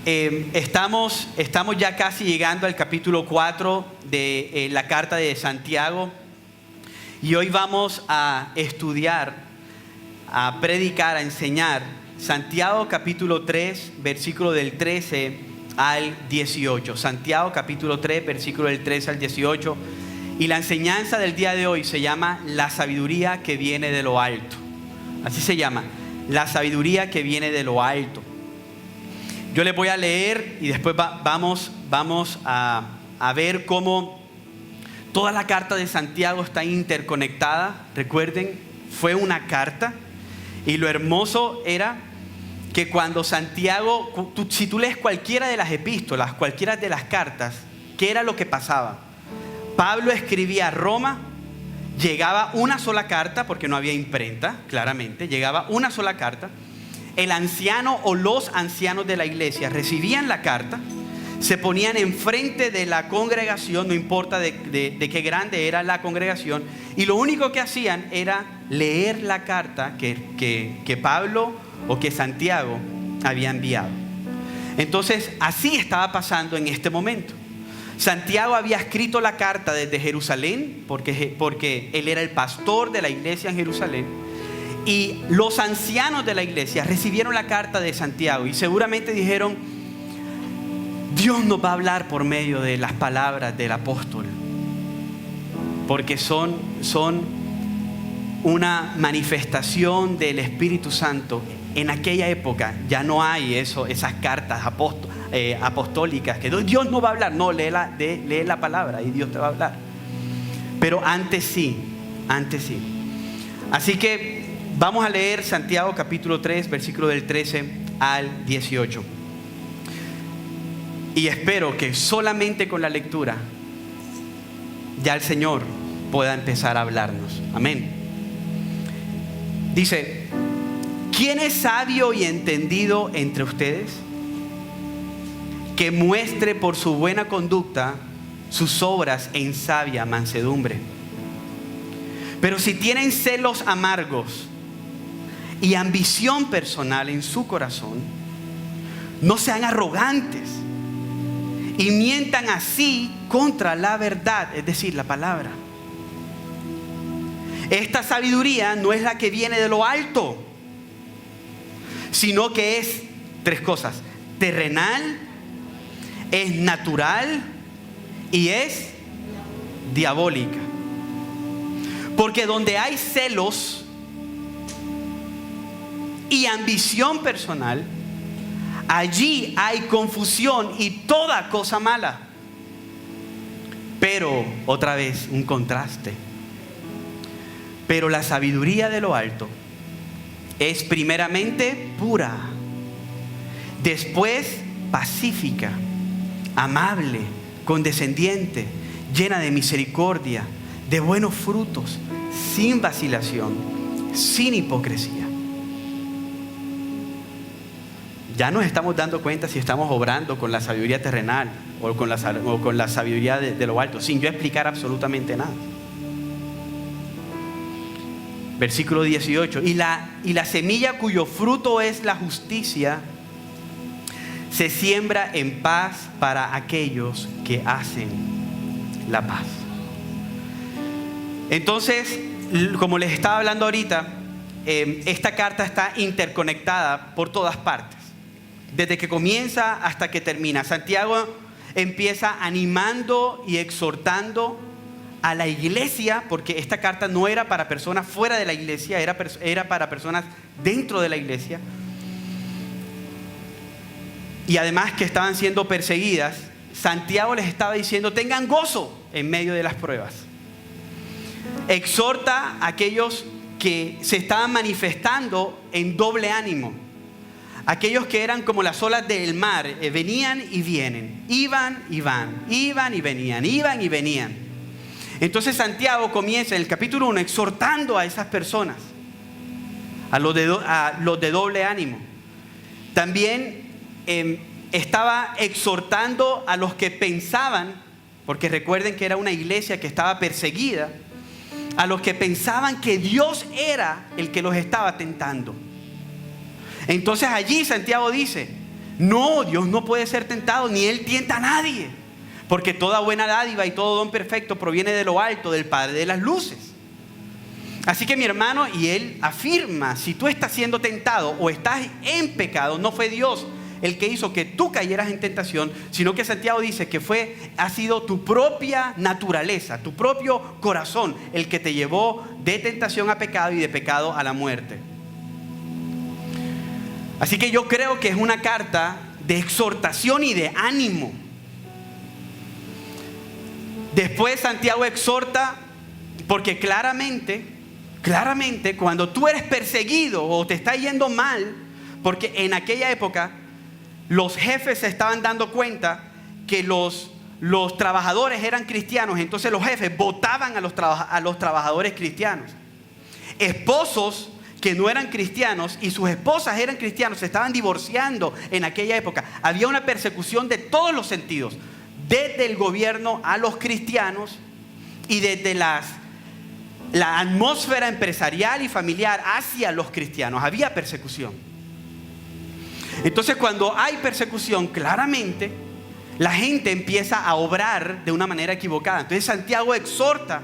Estamos ya casi llegando al capítulo 4 de la carta de Santiago, y hoy vamos a estudiar, a predicar, a enseñar Santiago capítulo 3, versículo del 13 al 18. Santiago capítulo 3, versículo del 13 al 18. Y la enseñanza del día de hoy se llama la sabiduría que viene de lo alto. Así se llama, la sabiduría que viene de lo alto. Yo les voy a leer y después vamos a ver cómo toda la carta de Santiago está interconectada. Recuerden, fue una carta, y lo hermoso era que cuando Santiago, si tú lees cualquiera de las epístolas, cualquiera de las cartas, ¿qué era lo que pasaba? Pablo escribía a Roma, llegaba una sola carta, porque no había imprenta, claramente, llegaba una sola carta. El anciano o los ancianos de la iglesia recibían la carta, se ponían enfrente de la congregación, no importa de qué grande era la congregación, y lo único que hacían era leer la carta que Pablo o que Santiago había enviado. Entonces, así estaba pasando en este momento. Santiago había escrito la carta desde Jerusalén, porque él era el pastor de la iglesia en Jerusalén. Y los ancianos de la iglesia recibieron la carta de Santiago y seguramente dijeron: Dios nos va a hablar por medio de las palabras del apóstol, porque son una manifestación del Espíritu Santo. En aquella época ya no hay esas cartas apostólicas que Dios no va a hablar. No, lee la palabra y Dios te va a hablar. Pero antes sí. Así que vamos a leer Santiago capítulo 3, versículo del 13 al 18. Y espero que solamente con la lectura ya el Señor pueda empezar a hablarnos. Amén. Dice: ¿quién es sabio y entendido entre ustedes? Que muestre por su buena conducta sus obras en sabia mansedumbre. Pero si tienen celos amargos y ambición personal en su corazón, no sean arrogantes y mientan así contra la verdad, es decir, la palabra. Esta sabiduría no es la que viene de lo alto, sino que es tres cosas: terrenal, es natural y es diabólica. Porque donde hay celos y ambición personal, allí hay confusión y toda cosa mala. Pero, otra vez, un contraste. Pero la sabiduría de lo alto es primeramente pura, después pacífica, amable, condescendiente, llena de misericordia, de buenos frutos, sin vacilación, sin hipocresía. Ya nos estamos dando cuenta si estamos obrando con la sabiduría terrenal o con la sabiduría de lo alto, sin yo explicar absolutamente nada. Versículo 18. Y la semilla cuyo fruto es la justicia se siembra en paz para aquellos que hacen la paz. Entonces, como les estaba hablando ahorita, esta carta está interconectada por todas partes, desde que comienza hasta que termina. Santiago empieza animando y exhortando a la iglesia, porque esta carta no era para personas fuera de la iglesia, era para personas dentro de la iglesia, y además que estaban siendo perseguidas. Santiago les estaba diciendo: tengan gozo en medio de las pruebas. Exhorta a aquellos que se estaban manifestando en doble ánimo, aquellos que eran como las olas del mar, venían y vienen, iban y van, iban y venían, iban y venían. Entonces Santiago comienza en el capítulo 1 exhortando a esas personas, a los de doble ánimo. También estaba exhortando a los que pensaban, porque recuerden que era una iglesia que estaba perseguida, a los que pensaban que Dios era el que los estaba tentando. Entonces allí Santiago dice: No, Dios no puede ser tentado, ni Él tienta a nadie. Porque toda buena dádiva y todo don perfecto proviene de lo alto, del Padre de las luces. Así que mi hermano, y él afirma, si tú estás siendo tentado o estás en pecado, no fue Dios el que hizo que tú cayeras en tentación, sino que Santiago dice que ha sido tu propia naturaleza, tu propio corazón el que te llevó de tentación a pecado y de pecado a la muerte. Así que yo creo que es una carta de exhortación y de ánimo. Después Santiago exhorta porque claramente cuando tú eres perseguido o te está yendo mal, porque en aquella época los jefes se estaban dando cuenta que los trabajadores eran cristianos, entonces los jefes votaban a los trabajadores cristianos. Esposos que no eran cristianos y sus esposas eran cristianos se estaban divorciando en aquella época. Había una persecución de todos los sentidos, desde el gobierno a los cristianos y desde la atmósfera empresarial y familiar hacia los cristianos. Había persecución. Entonces, cuando hay persecución, claramente la gente empieza a obrar de una manera equivocada. Entonces Santiago exhorta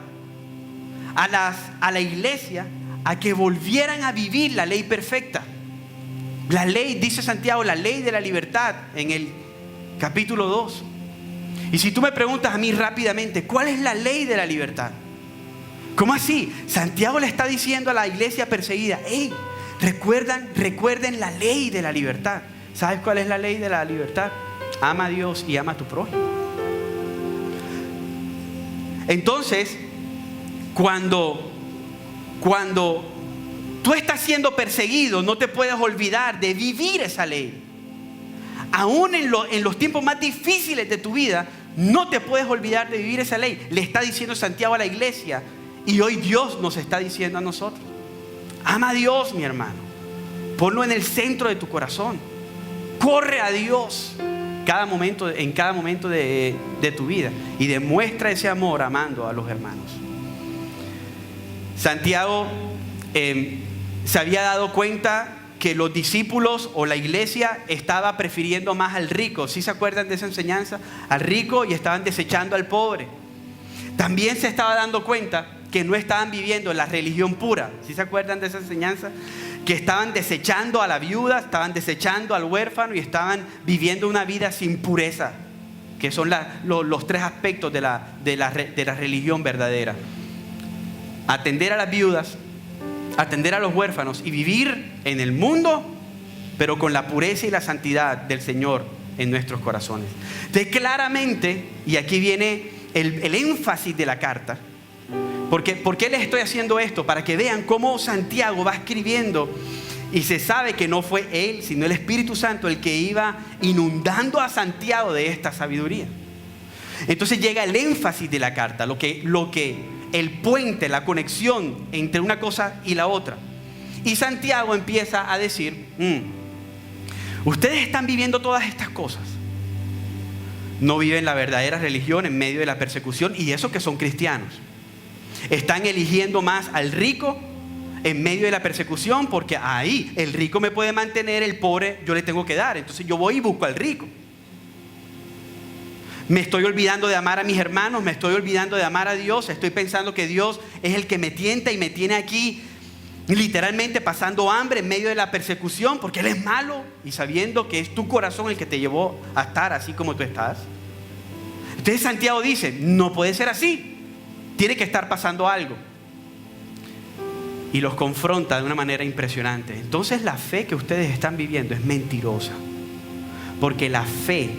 a la iglesia a que volvieran a vivir la ley perfecta. La ley, dice Santiago, la ley de la libertad en el capítulo 2. Y si tú me preguntas a mí rápidamente, ¿cuál es la ley de la libertad? ¿Cómo así? Santiago le está diciendo a la iglesia perseguida, hey, recuerden la ley de la libertad. ¿Sabes cuál es la ley de la libertad? Ama a Dios y ama a tu prójimo. Entonces, cuando tú estás siendo perseguido, no te puedes olvidar de vivir esa ley. Aún en los tiempos más difíciles de tu vida, no te puedes olvidar de vivir esa ley. Le está diciendo Santiago a la iglesia. Y hoy Dios nos está diciendo a nosotros, ama a Dios, mi hermano. Ponlo en el centro de tu corazón. Corre a Dios en cada momento de tu vida. Y demuestra ese amor amando a los hermanos. Santiago se había dado cuenta que los discípulos o la iglesia estaba prefiriendo más al rico. ¿Sí se acuerdan de esa enseñanza? Al rico, y estaban desechando al pobre. También se estaba dando cuenta que no estaban viviendo la religión pura. ¿Sí se acuerdan de esa enseñanza? Que estaban desechando a la viuda, estaban desechando al huérfano y estaban viviendo una vida sin pureza, que son los tres aspectos de la religión verdadera: atender a las viudas, atender a los huérfanos y vivir en el mundo, pero con la pureza y la santidad del Señor en nuestros corazones. Entonces, claramente, y aquí viene el énfasis de la carta. ¿Por qué les estoy haciendo esto? Para que vean cómo Santiago va escribiendo y se sabe que no fue él, sino el Espíritu Santo el que iba inundando a Santiago de esta sabiduría. Entonces llega el énfasis de la carta, lo que el puente, la conexión entre una cosa y la otra. Y Santiago empieza a decir, ustedes están viviendo todas estas cosas. No viven la verdadera religión en medio de la persecución, y eso que son cristianos. Están eligiendo más al rico en medio de la persecución, porque ahí el rico me puede mantener, el pobre yo le tengo que dar. Entonces yo voy y busco al rico. Me estoy olvidando de amar a mis hermanos, me estoy olvidando de amar a Dios. Estoy pensando que Dios es el que me tienta y me tiene aquí literalmente pasando hambre en medio de la persecución, porque Él es malo, y sabiendo que es tu corazón el que te llevó a estar así como tú estás. Entonces Santiago dice, no puede ser así. Tiene que estar pasando algo. Y los confronta de una manera impresionante. Entonces la fe que ustedes están viviendo es mentirosa. Porque la fe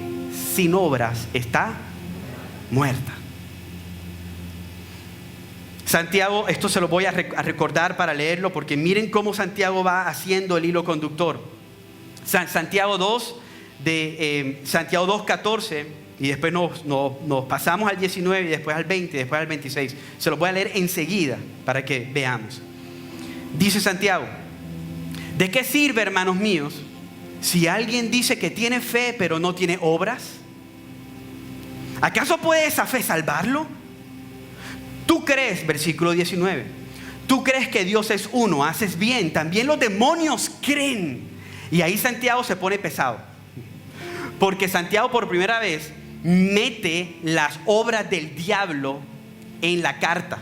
sin obras está muerta. Santiago, esto se lo voy a recordar para leerlo, porque miren cómo Santiago va haciendo el hilo conductor. Santiago 2:14. Y después nos pasamos al 19 y después al 20 y después al 26. Se los voy a leer enseguida para que veamos. Dice Santiago, ¿de qué sirve, hermanos míos, si alguien dice que tiene fe pero no tiene obras? ¿Acaso puede esa fe salvarlo? Tú crees, versículo 19, tú crees que Dios es uno, haces bien, también los demonios creen. Y ahí Santiago se pone pesado. Porque Santiago por primera vez mete las obras del diablo en la carta.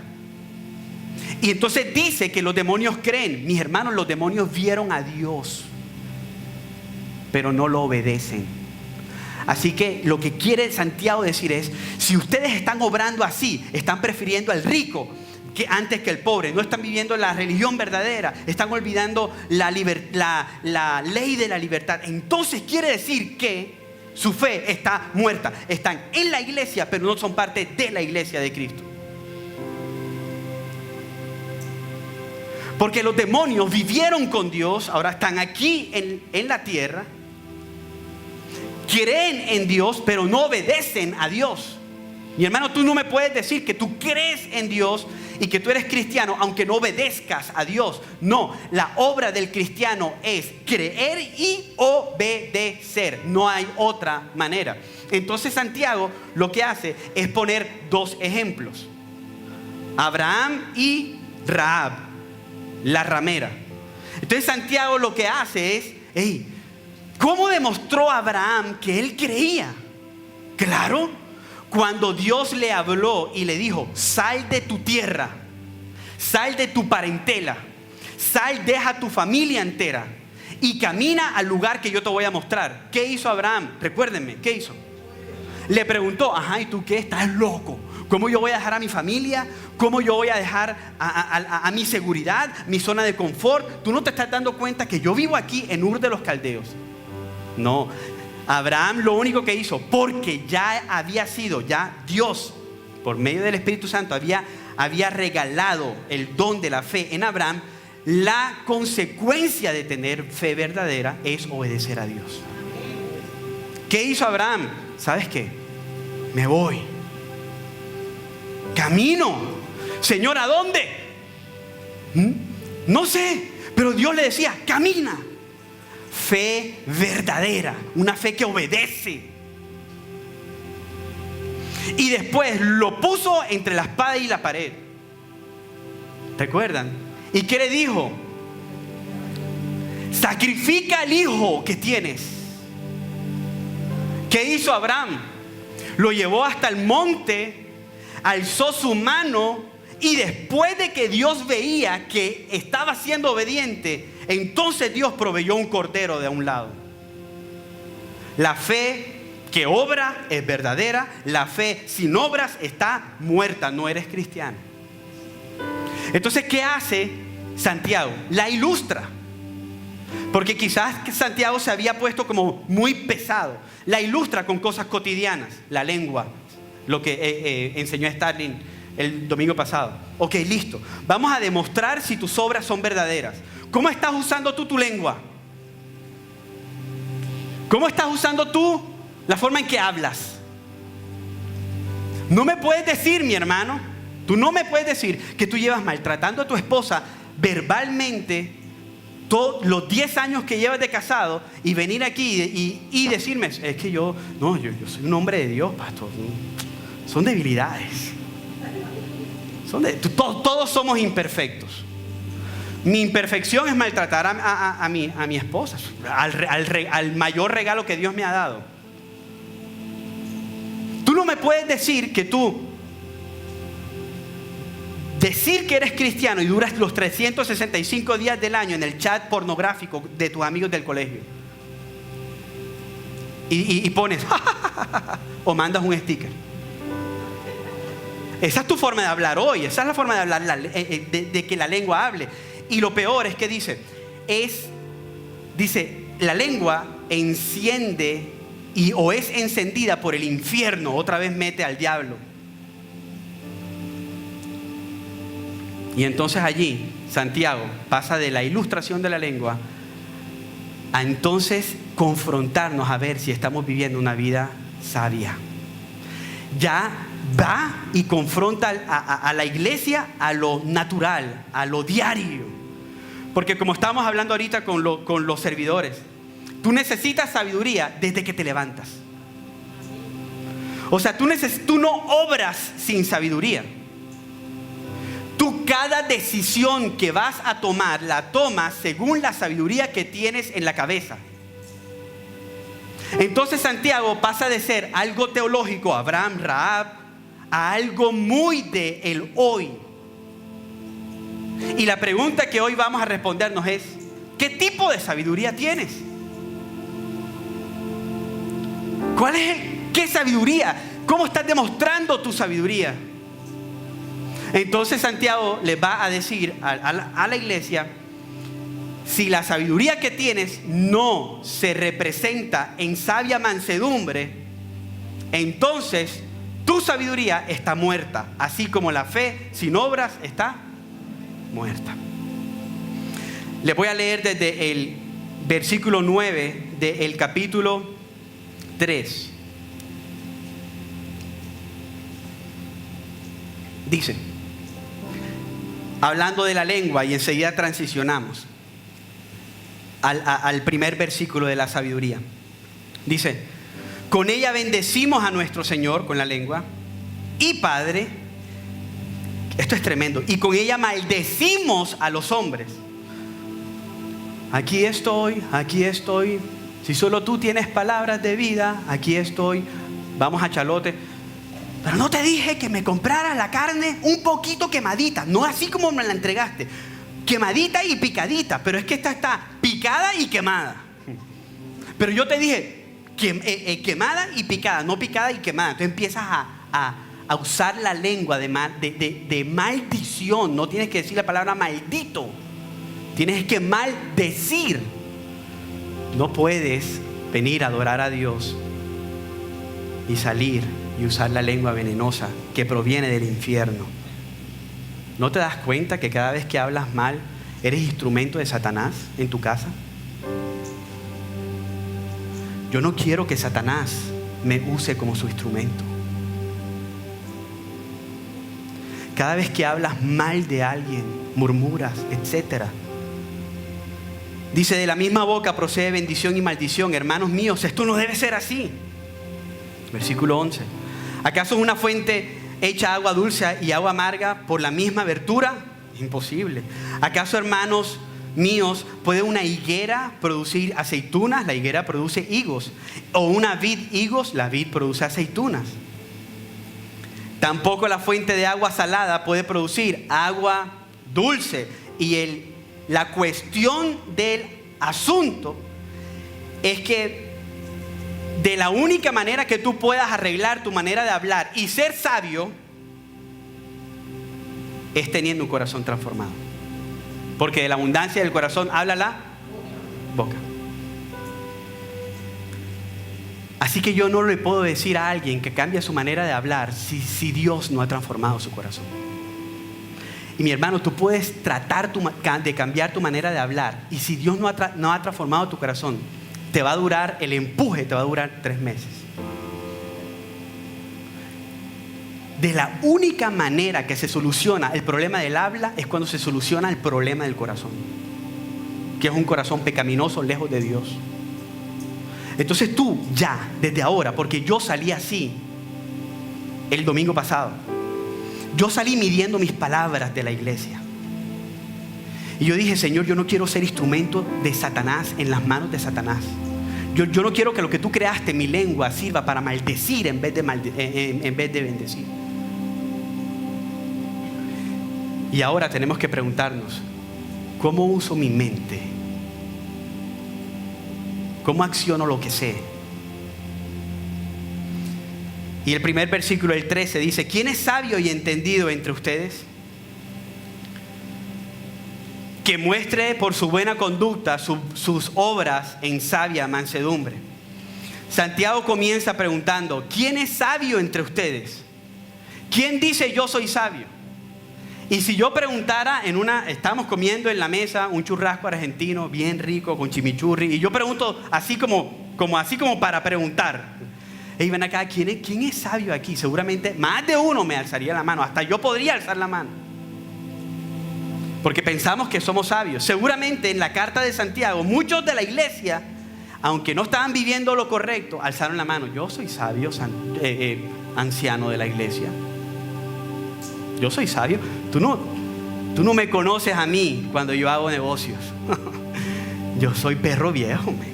Y entonces dice que los demonios creen. Mis hermanos, los demonios vieron a Dios, pero no lo obedecen. Así que lo que quiere Santiago decir es: si ustedes están obrando así, están prefiriendo al rico antes que el pobre, no están viviendo la religión verdadera, están olvidando la ley de la libertad, entonces quiere decir que su fe está muerta. Están en la iglesia, pero no son parte de la iglesia de Cristo. Porque los demonios vivieron con Dios, ahora están aquí en la tierra, creen en Dios, pero no obedecen a Dios. Mi hermano, tú no me puedes decir que tú crees en Dios y que tú eres cristiano aunque no obedezcas a Dios. No, la obra del cristiano es creer y obedecer. No hay otra manera. Entonces Santiago lo que hace es poner dos ejemplos: Abraham y Rahab, la ramera. Entonces Santiago lo que hace es: ¿cómo demostró Abraham que él creía? Claro, cuando Dios le habló y le dijo: sal de tu tierra, sal de tu parentela, sal, deja tu familia entera y camina al lugar que yo te voy a mostrar. ¿Qué hizo Abraham? Recuérdenme, ¿qué hizo? Le preguntó: ajá, ¿y tú qué? ¿Estás loco? ¿Cómo yo voy a dejar a mi familia? ¿Cómo yo voy a dejar a mi seguridad, mi zona de confort? ¿Tú no te estás dando cuenta que yo vivo aquí en Ur de los Caldeos? No, Abraham lo único que hizo, porque ya había sido, ya Dios, por medio del Espíritu Santo, había regalado el don de la fe en Abraham. La consecuencia de tener fe verdadera es obedecer a Dios. ¿Qué hizo Abraham? ¿Sabes qué? Me voy, camino. Señor, ¿a dónde? No sé, pero Dios le decía: camina. Fe verdadera, una fe que obedece. Y después lo puso entre la espada y la pared. ¿Recuerdan? ¿Y qué le dijo? Sacrifica al hijo que tienes. ¿Qué hizo Abraham? Lo llevó hasta el monte, alzó su mano, y después de que Dios veía que estaba siendo obediente, entonces Dios proveyó un cordero de un lado. La fe que obra es verdadera. La fe sin obras está muerta. No eres cristiano. Entonces, ¿qué hace Santiago? La ilustra. Porque quizás Santiago se había puesto como muy pesado. La ilustra con cosas cotidianas. La lengua, lo que enseñó Starling el domingo pasado. Ok, listo. Vamos a demostrar si tus obras son verdaderas. ¿Cómo estás usando tú tu lengua? ¿Cómo estás usando tú la forma en que hablas? No me puedes decir, mi hermano, tú no me puedes decir que tú llevas maltratando a tu esposa verbalmente todos los 10 años que llevas de casado y venir aquí y decirme: es que yo soy un hombre de Dios, pastor. Son debilidades. Todos somos imperfectos. Mi imperfección es maltratar a mi esposa, al mayor regalo que Dios me ha dado. Tú no me puedes decir que decir que eres cristiano y duras los 365 días del año en el chat pornográfico de tus amigos del colegio y pones o mandas un sticker. Esa es tu forma de hablar hoy. Esa es la forma de hablar, de que la lengua hable. Y lo peor es que dice, la lengua enciende o es encendida por el infierno. Otra vez mete al diablo. Y entonces allí Santiago pasa de la ilustración de la lengua a entonces confrontarnos a ver si estamos viviendo una vida sabia. Ya va y confronta a la iglesia a lo natural, a lo diario. Porque como estábamos hablando ahorita con los servidores, tú necesitas sabiduría desde que te levantas. O sea, tú no obras sin sabiduría. Tú cada decisión que vas a tomar, la tomas según la sabiduría que tienes en la cabeza. Entonces Santiago pasa de ser algo teológico, Abraham, Rahab, a algo muy de el hoy. Y la pregunta que hoy vamos a respondernos es: ¿qué tipo de sabiduría tienes? ¿Qué sabiduría? ¿Cómo estás demostrando tu sabiduría? Entonces Santiago les va a decir a la iglesia: si la sabiduría que tienes no se representa en sabia mansedumbre, entonces tu sabiduría está muerta, así como la fe sin obras está muerta. Les voy a leer desde el versículo 9 del capítulo 3. Dice, hablando de la lengua, y enseguida transicionamos al primer versículo de la sabiduría. Dice: con ella bendecimos a nuestro Señor, con la lengua, y Padre. Esto es tremendo. Y con ella maldecimos a los hombres. Aquí estoy. Si solo tú tienes palabras de vida, aquí estoy. Vamos a Chalote. Pero no te dije que me compraras la carne un poquito quemadita, no así como me la entregaste, quemadita y picadita, pero es que esta está picada y quemada. Pero yo te dije quemada y picada, no picada y quemada. Entonces empiezas a usar la lengua de maldición. No tienes que decir la palabra maldito, tienes que maldecir. No puedes venir a adorar a Dios y salir y usar la lengua venenosa que proviene del infierno. ¿No te das cuenta que cada vez que hablas mal eres instrumento de Satanás en tu casa? Yo no quiero que Satanás me use como su instrumento. Cada vez que hablas mal de alguien, murmuras, etc. Dice: de la misma boca procede bendición y maldición. Hermanos míos, esto no debe ser así. Versículo 11. ¿Acaso una fuente echa agua dulce y agua amarga por la misma abertura? Imposible. ¿Acaso, hermanos míos, puede una higuera producir aceitunas? La higuera produce higos. ¿O una vid higos? La vid produce aceitunas. Tampoco la fuente de agua salada puede producir agua dulce. Y la cuestión del asunto es que de la única manera que tú puedas arreglar tu manera de hablar y ser sabio es teniendo un corazón transformado. Porque de la abundancia del corazón habla la boca. Así que yo no le puedo decir a alguien que cambie su manera de hablar si Dios no ha transformado su corazón. Y mi hermano, tú puedes tratar de cambiar tu manera de hablar, y si Dios no ha transformado tu corazón, te va a durar el empuje, te va a durar 3 meses. De la única manera que se soluciona el problema del habla es cuando se soluciona el problema del corazón, que es un corazón pecaminoso, lejos de Dios. Entonces tú ya, desde ahora, porque yo salí así el domingo pasado, yo salí midiendo mis palabras de la iglesia. Y yo dije: Señor, yo no quiero ser instrumento de Satanás, en las manos de Satanás. Yo no quiero que lo que tú creaste, mi lengua, sirva para maldecir en vez de bendecir. Y ahora tenemos que preguntarnos: ¿cómo uso mi mente? ¿Cómo acciono lo que sé? Y el primer versículo, el 13, dice: ¿quién es sabio y entendido entre ustedes? Que muestre por su buena conducta sus obras en sabia mansedumbre. Santiago comienza preguntando: ¿quién es sabio entre ustedes? ¿Quién dice yo soy sabio? Y si yo preguntara estamos comiendo en la mesa un churrasco argentino bien rico con chimichurri, y yo pregunto así como para preguntar: hey, ven acá, ¿quién es sabio aquí? Seguramente más de uno me alzaría la mano, hasta yo podría alzar la mano, porque pensamos que somos sabios. Seguramente en la carta de Santiago, muchos de la iglesia, aunque no estaban viviendo lo correcto, alzaron la mano: yo soy sabio, anciano de la iglesia. Yo soy sabio. Tú no me conoces a mí cuando yo hago negocios. Yo soy perro viejo, man.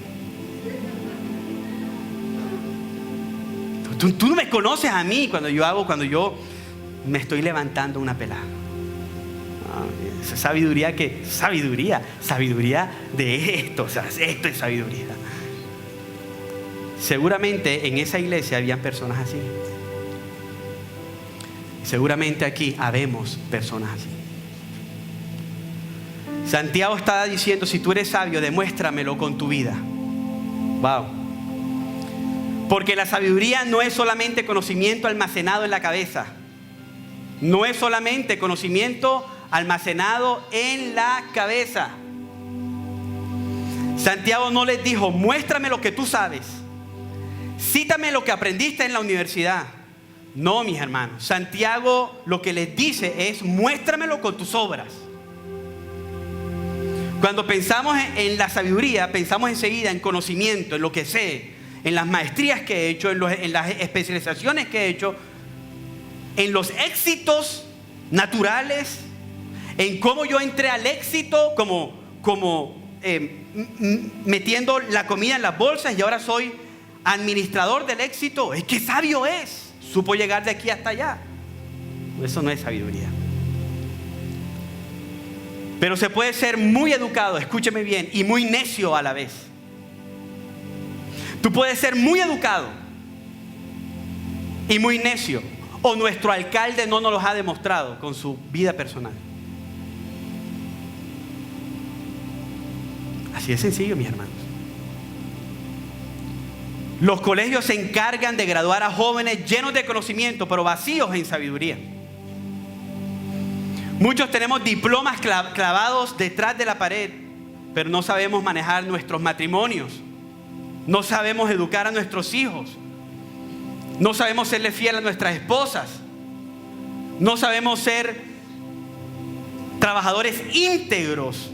Tú no me conoces a mí cuando yo me estoy levantando una pelada. Esa sabiduría de esto, o sea, esto es sabiduría. Seguramente en esa iglesia habían personas así. Seguramente aquí habemos personas así. Santiago está diciendo, si tú eres sabio, demuéstramelo con tu vida. Wow. Porque la sabiduría no es solamente conocimiento almacenado en la cabeza. No es solamente conocimiento almacenado en la cabeza. Santiago no les dijo, muéstrame lo que tú sabes. Cítame lo que aprendiste en la universidad. No, mis hermanos. Santiago lo que les dice es, muéstramelo con tus obras. Cuando pensamos en la sabiduría, pensamos enseguida en conocimiento, en lo que sé, en las maestrías que he hecho, en las especializaciones que he hecho, en los éxitos naturales, en cómo yo entré al éxito como metiendo la comida en las bolsas y ahora soy administrador del éxito. ¡Qué sabio es! Supo llegar de aquí hasta allá. Eso no es sabiduría. Pero se puede ser muy educado, escúcheme bien, y muy necio a la vez. Tú puedes ser muy educado y muy necio, o nuestro alcalde no nos lo ha demostrado con su vida personal. Así de sencillo, mis hermanos. Los colegios se encargan de graduar a jóvenes llenos de conocimiento, pero vacíos en sabiduría. Muchos tenemos diplomas clavados detrás de la pared, pero no sabemos manejar nuestros matrimonios. No sabemos educar a nuestros hijos. No sabemos serle fiel a nuestras esposas. No sabemos ser trabajadores íntegros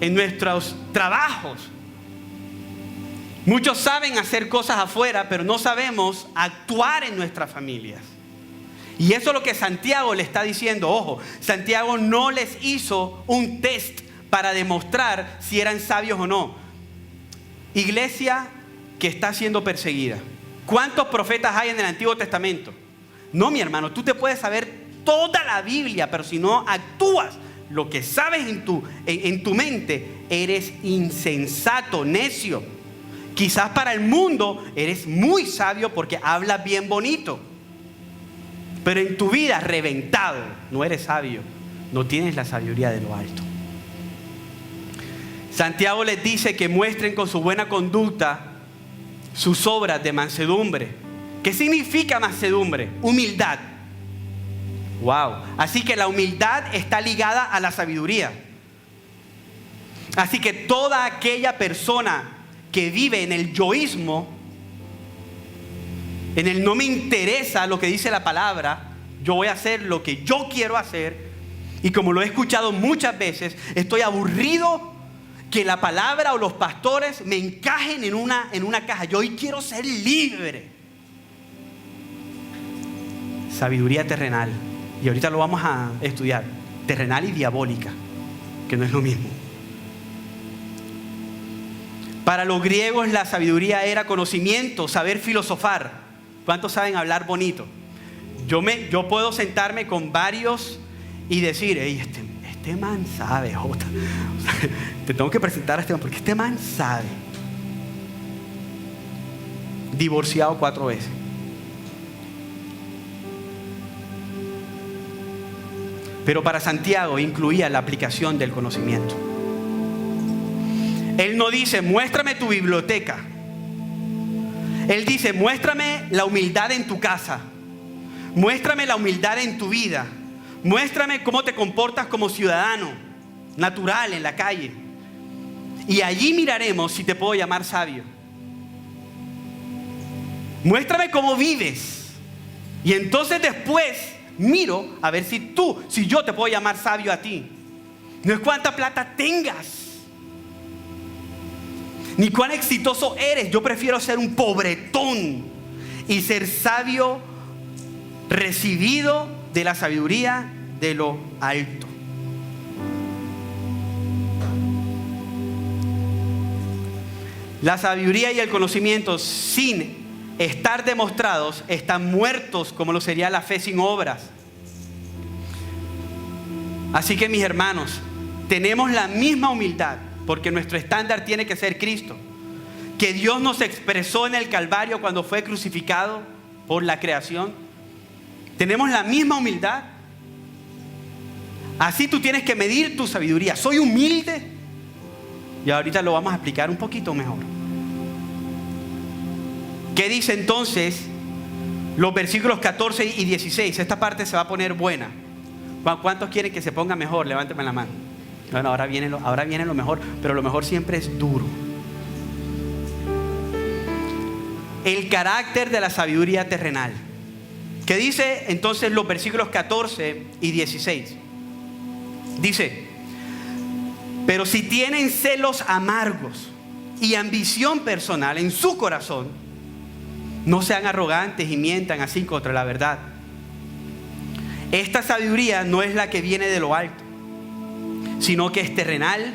en nuestros trabajos. Muchos saben hacer cosas afuera, pero no sabemos actuar en nuestras familias. Y eso es lo que Santiago le está diciendo. Ojo, Santiago no les hizo un test para demostrar si eran sabios o no. Iglesia que está siendo perseguida. ¿Cuántos profetas hay en el Antiguo Testamento? No, mi hermano, tú te puedes saber toda la Biblia, pero si no actúas lo que sabes en tu mente, eres insensato, necio. Quizás para el mundo eres muy sabio porque hablas bien bonito, pero en tu vida reventado, no eres sabio, no tienes la sabiduría de lo alto. Santiago les dice que muestren con su buena conducta sus obras de mansedumbre. ¿Qué significa mansedumbre? Humildad. Wow. Así que la humildad está ligada a la sabiduría. Así que toda aquella persona que vive en el yoísmo, en el no me interesa lo que dice la palabra, yo voy a hacer lo que yo quiero hacer, y como lo he escuchado muchas veces, estoy aburrido que la palabra o los pastores me encajen en una caja. Yo hoy quiero ser libre. Sabiduría terrenal. Y ahorita lo vamos a estudiar. Terrenal y diabólica, que no es lo mismo. Para los griegos la sabiduría era conocimiento, saber filosofar. ¿Cuántos saben hablar bonito? Yo puedo sentarme con varios y decir, hey, este man sabe, Jota. Te tengo que presentar a este man porque este man sabe. Divorciado 4 veces. Pero para Santiago incluía la aplicación del conocimiento. Él no dice, muéstrame tu biblioteca. Él dice, muéstrame la humildad en tu casa. Muéstrame la humildad en tu vida. Muéstrame cómo te comportas como ciudadano natural en la calle. Y allí miraremos si te puedo llamar sabio. Muéstrame cómo vives. Y entonces después miro a ver si yo te puedo llamar sabio a ti. No es cuánta plata tengas, ni cuán exitoso eres. Yo prefiero ser un pobretón y ser sabio, recibido de la sabiduría de lo alto. La sabiduría y el conocimiento sin estar demostrados, están muertos como lo sería la fe sin obras. Así que mis hermanos, tenemos la misma humildad, porque nuestro estándar tiene que ser Cristo, que Dios nos expresó en el Calvario cuando fue crucificado por la creación. Tenemos la misma humildad. Así tú tienes que medir tu sabiduría. ¿Soy humilde? Y ahorita lo vamos a explicar un poquito mejor. ¿Qué dice entonces los versículos 14 y 16? Esta parte se va a poner buena. ¿Cuántos quieren que se ponga mejor? Levánteme la mano. Bueno, ahora viene lo mejor, pero lo mejor siempre es duro. El carácter de la sabiduría terrenal. ¿Qué dice entonces los versículos 14 y 16? Dice: pero si tienen celos amargos y ambición personal en su corazón, no sean arrogantes y mientan así contra la verdad. Esta sabiduría no es la que viene de lo alto, sino que es terrenal,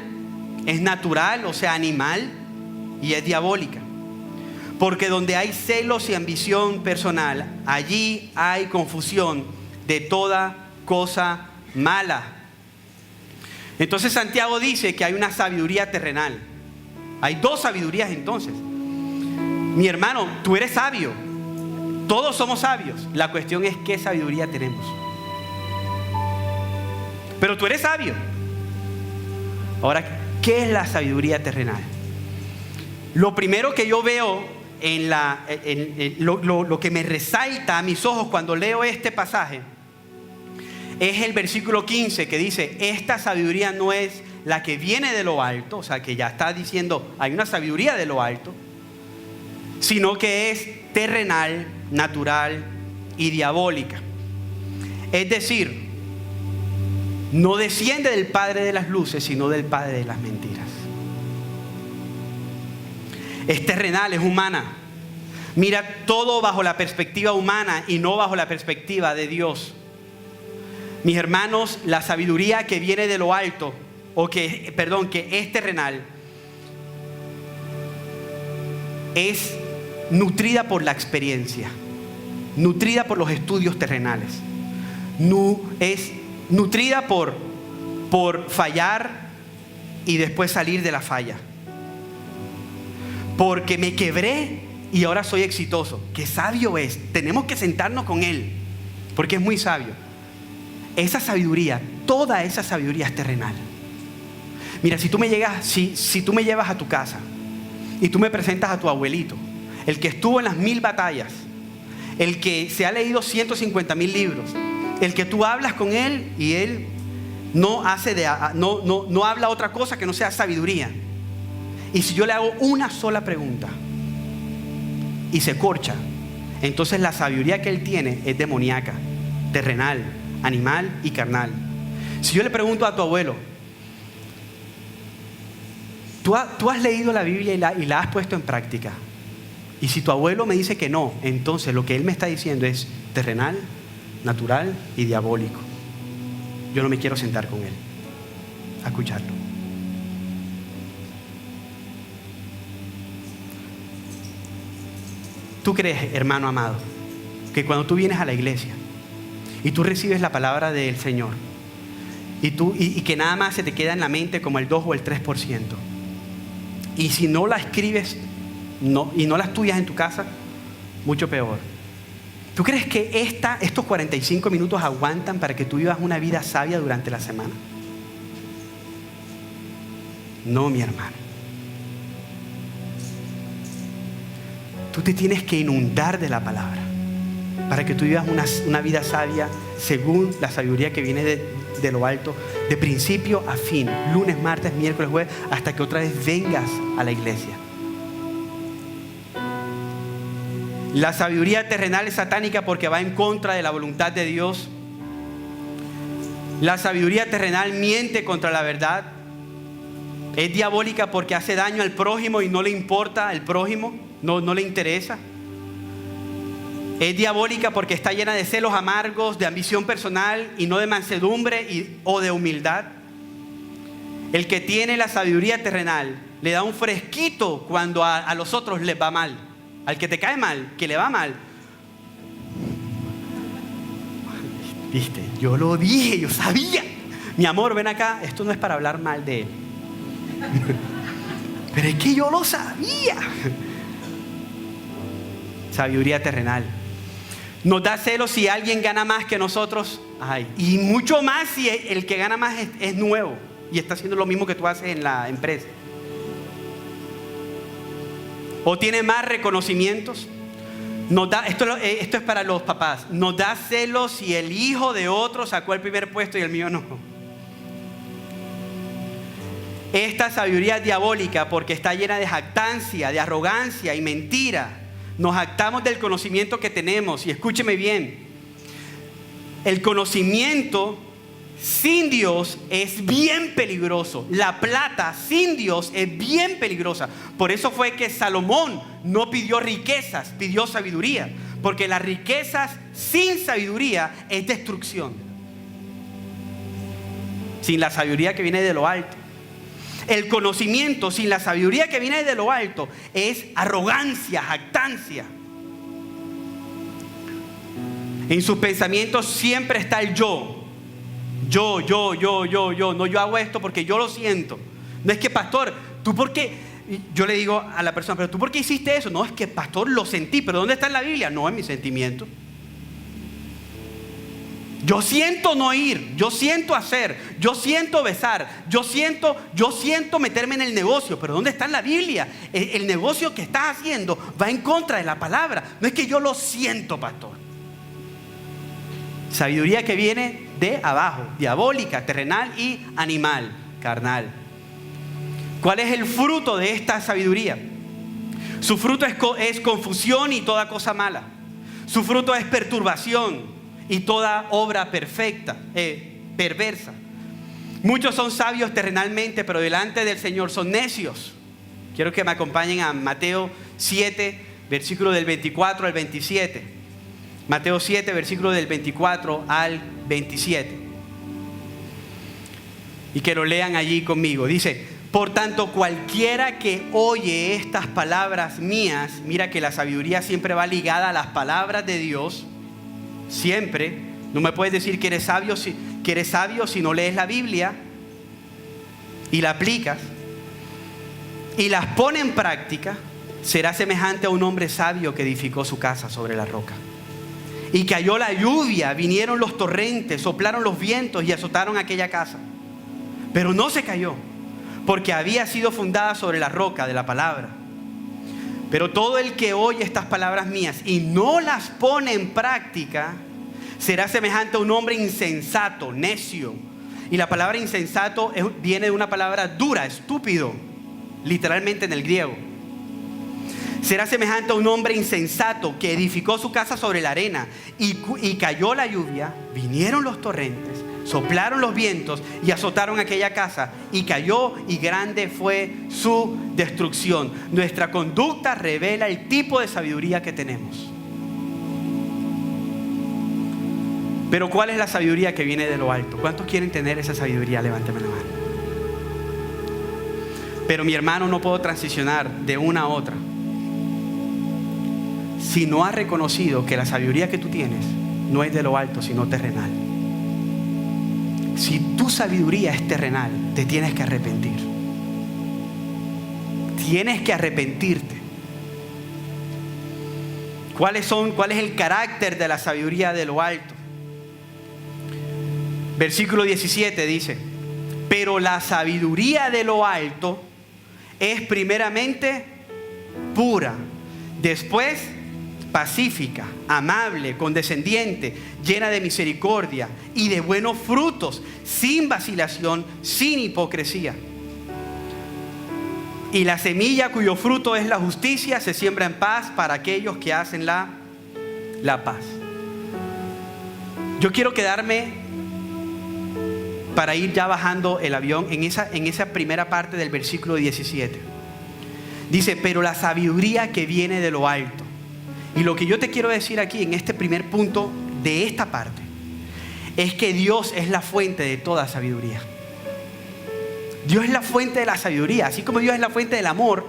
es natural, o sea, animal, y es diabólica. Porque donde hay celos y ambición personal, allí hay confusión de toda cosa mala. Entonces Santiago dice que hay una sabiduría terrenal. Hay dos sabidurías entonces. Mi hermano, tú eres sabio. Todos somos sabios. La cuestión es qué sabiduría tenemos. Pero tú eres sabio. Ahora, ¿qué es la sabiduría terrenal? Lo primero que yo veo lo que me resalta a mis ojos cuando leo este pasaje es el versículo 15, que dice: esta sabiduría no es la que viene de lo alto, o sea que ya está diciendo hay una sabiduría de lo alto, sino que es terrenal, natural y diabólica. Es decir, no desciende del Padre de las luces, sino del Padre de las mentiras. Es terrenal, es humana. Mira todo bajo la perspectiva humana y no bajo la perspectiva de Dios. Mis hermanos, la sabiduría que viene de lo alto, que es terrenal, es nutrida por la experiencia, nutrida por los estudios terrenales, es nutrida por fallar y después salir de la falla. Porque me quebré y ahora soy exitoso. Qué sabio es. Tenemos que sentarnos con él, porque es muy sabio. Esa sabiduría, toda esa sabiduría es terrenal. Mira, si tú me llevas a tu casa y tú me presentas a tu abuelito, el que estuvo en las 1000 batallas, el que se ha leído 150,000 libros, el que tú hablas con él y él no habla otra cosa que no sea sabiduría. Y si yo le hago una sola pregunta y se corcha, entonces la sabiduría que él tiene es demoníaca, terrenal, animal y carnal. Si yo le pregunto a tu abuelo: ¿tú has leído la Biblia y la has puesto en práctica? Y si tu abuelo me dice que no, entonces lo que él me está diciendo es terrenal, natural y diabólico. Yo no me quiero sentar con él a escucharlo. ¿Tú crees, hermano amado, que cuando tú vienes a la iglesia y tú recibes la palabra del Señor y que nada más se te queda en la mente como el 2 o el 3%, y si no la escribes y no la estudias en tu casa, mucho peor? ¿Tú crees que estos 45 minutos aguantan para que tú vivas una vida sabia durante la semana? No, mi hermano. Tú te tienes que inundar de la palabra para que tú vivas una vida sabia según la sabiduría que viene de lo alto, de principio a fin, lunes, martes, miércoles, jueves, hasta que otra vez vengas a la iglesia. La sabiduría terrenal es satánica porque va en contra de la voluntad de Dios. La sabiduría terrenal miente contra la verdad. Es diabólica porque hace daño al prójimo y no le importa al prójimo, no le interesa. Es diabólica porque está llena de celos amargos, de ambición personal y no de mansedumbre o de humildad. El que tiene la sabiduría terrenal le da un fresquito cuando a los otros les va mal. al que te cae mal, que le va mal. Viste, yo lo dije, yo sabía. Mi amor, ven acá, esto no es para hablar mal de él. Pero es que yo lo sabía. Sabiduría terrenal. Nos da celos si alguien gana más que nosotros. Ay, y mucho más si el que gana más es nuevo y está haciendo lo mismo que tú haces en la empresa. O tiene más reconocimientos. Esto es para los papás. Nos da celos si el hijo de otro sacó el primer puesto y el mío no. Esta sabiduría es diabólica porque está llena de jactancia, de arrogancia y mentira. Nos jactamos del conocimiento que tenemos. Y escúcheme bien, el conocimiento sin Dios es bien peligroso. La plata sin Dios es bien peligrosa. Por eso fue que Salomón no pidió riquezas, pidió sabiduría. Porque las riquezas sin sabiduría es destrucción. Sin la sabiduría que viene de lo alto. El conocimiento sin la sabiduría que viene de lo alto es arrogancia, jactancia. En sus pensamientos siempre está el yo. Yo. No, yo hago esto porque yo lo siento. No es que, pastor, ¿tú por qué? Yo le digo a la persona, ¿pero tú por qué hiciste eso? No, es que, pastor, lo sentí. ¿Pero dónde está en la Biblia? No, en mi sentimiento. Yo siento no ir, yo siento hacer, yo siento besar, yo siento meterme en el negocio. Pero ¿dónde está en la Biblia? El negocio que estás haciendo va en contra de la palabra. No es que yo lo siento, pastor. Sabiduría que viene de abajo, diabólica, terrenal y animal, carnal. ¿Cuál es el fruto de esta sabiduría? Su fruto es confusión y toda cosa mala. Su fruto es perturbación y toda obra perversa. Muchos son sabios terrenalmente, pero delante del Señor son necios. Quiero que me acompañen a Mateo 7, versículo del 24 al 27. Mateo 7, versículo del 24 al 27. Y que lo lean allí conmigo. Dice: por tanto, cualquiera que oye estas palabras mías, mira que la sabiduría siempre va ligada a las palabras de Dios. Siempre. No me puedes decir que eres sabio si no lees la Biblia y la aplicas y las pone en práctica. Será semejante a un hombre sabio que edificó su casa sobre la roca. Y cayó la lluvia, vinieron los torrentes, soplaron los vientos y azotaron aquella casa. Pero no se cayó, porque había sido fundada sobre la roca de la palabra. Pero todo el que oye estas palabras mías y no las pone en práctica, será semejante a un hombre insensato, necio. Y la palabra insensato viene de una palabra dura, estúpido, literalmente en el griego. Será semejante a un hombre insensato que edificó su casa sobre la arena y cayó la lluvia, vinieron los torrentes, soplaron los vientos y azotaron aquella casa, y cayó, y grande fue su destrucción. Nuestra conducta revela el tipo de sabiduría que tenemos. Pero ¿cuál es la sabiduría que viene de lo alto? ¿Cuántos quieren tener esa sabiduría? Levánteme la mano. Pero mi hermano, no puedo transicionar de una a otra si no has reconocido que la sabiduría que tú tienes no es de lo alto, sino terrenal. Si tu sabiduría es terrenal, te tienes que arrepentir. Tienes que arrepentirte. ¿Cuál es el carácter de la sabiduría de lo alto? Versículo 17 dice: pero la sabiduría de lo alto es primeramente pura, después pacífica, amable, condescendiente, llena de misericordia y de buenos frutos, sin vacilación, sin hipocresía. Y la semilla cuyo fruto es la justicia se siembra en paz para aquellos que hacen la paz. Yo quiero quedarme, para ir ya bajando el avión, en esa primera parte del versículo 17. Dice: pero la sabiduría que viene de lo alto. Y lo que yo te quiero decir aquí en este primer punto de esta parte es que Dios es la fuente de toda sabiduría. Dios es la fuente de la sabiduría. Así como Dios es la fuente del amor,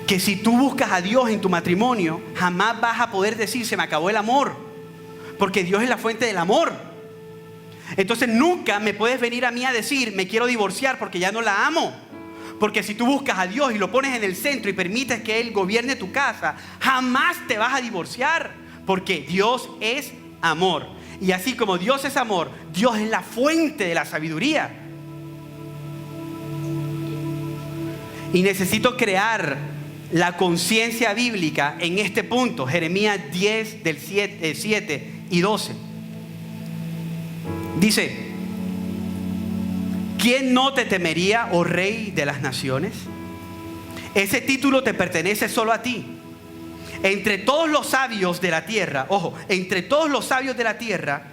que si tú buscas a Dios en tu matrimonio, jamás vas a poder decir se me acabó el amor, porque Dios es la fuente del amor. Entonces nunca me puedes venir a mí a decir me quiero divorciar porque ya no la amo. Porque si tú buscas a Dios y lo pones en el centro y permites que Él gobierne tu casa, jamás te vas a divorciar, porque Dios es amor. Y así como Dios es amor, Dios es la fuente de la sabiduría. Y necesito crear la conciencia bíblica en este punto. Jeremías 10 del 7 y 12. Dice: ¿quién no te temería, oh Rey de las naciones? Ese título te pertenece solo a ti. Entre todos los sabios de la tierra, ojo, entre todos los sabios de la tierra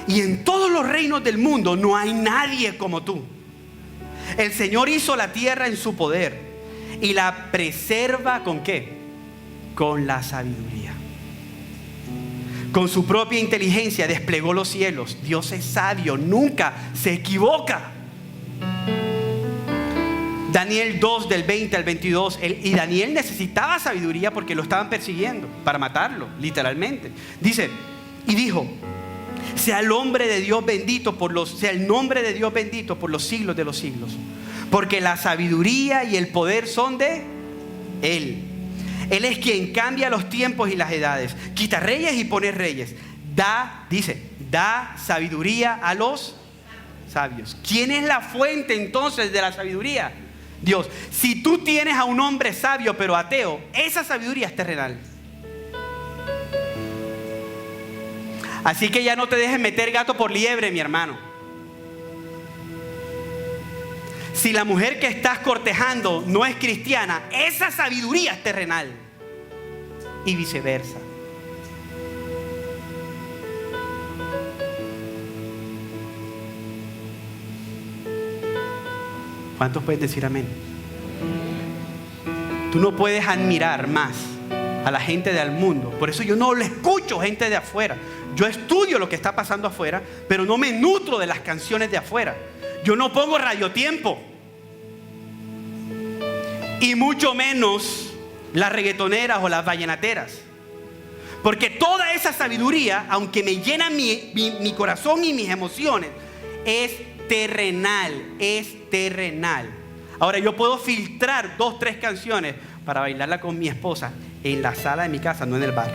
y en todos los reinos del mundo no hay nadie como tú. El Señor hizo la tierra en su poder y la preserva ¿con qué? Con la sabiduría. Con su propia inteligencia desplegó los cielos. Dios es sabio, nunca se equivoca. Daniel 2 del 20 al 22. Y Daniel necesitaba sabiduría porque lo estaban persiguiendo para matarlo, literalmente. Dice, y dijo: sea el nombre de Dios bendito por los siglos de los siglos, porque la sabiduría y el poder son de Él. Él es quien cambia los tiempos y las edades, quita reyes y pone reyes. Da sabiduría a los sabios. ¿Quién es la fuente entonces de la sabiduría? Dios. Si tú tienes a un hombre sabio pero ateo, esa sabiduría es terrenal. Así que ya no te dejes meter gato por liebre, mi hermano. Si la mujer que estás cortejando no es cristiana, esa sabiduría es terrenal. Y viceversa. ¿Cuántos pueden decir amén? Tú no puedes admirar más a la gente del mundo. Por eso yo no le escucho gente de afuera. Yo estudio lo que está pasando afuera, pero no me nutro de las canciones de afuera. Yo no pongo radiotiempo. Y mucho menos las reggaetoneras o las vallenateras. Porque toda esa sabiduría, aunque me llena mi corazón y mis emociones, es terrenal, es terrenal. Ahora yo puedo filtrar 2, 3 canciones para bailarla con mi esposa en la sala de mi casa, no en el bar.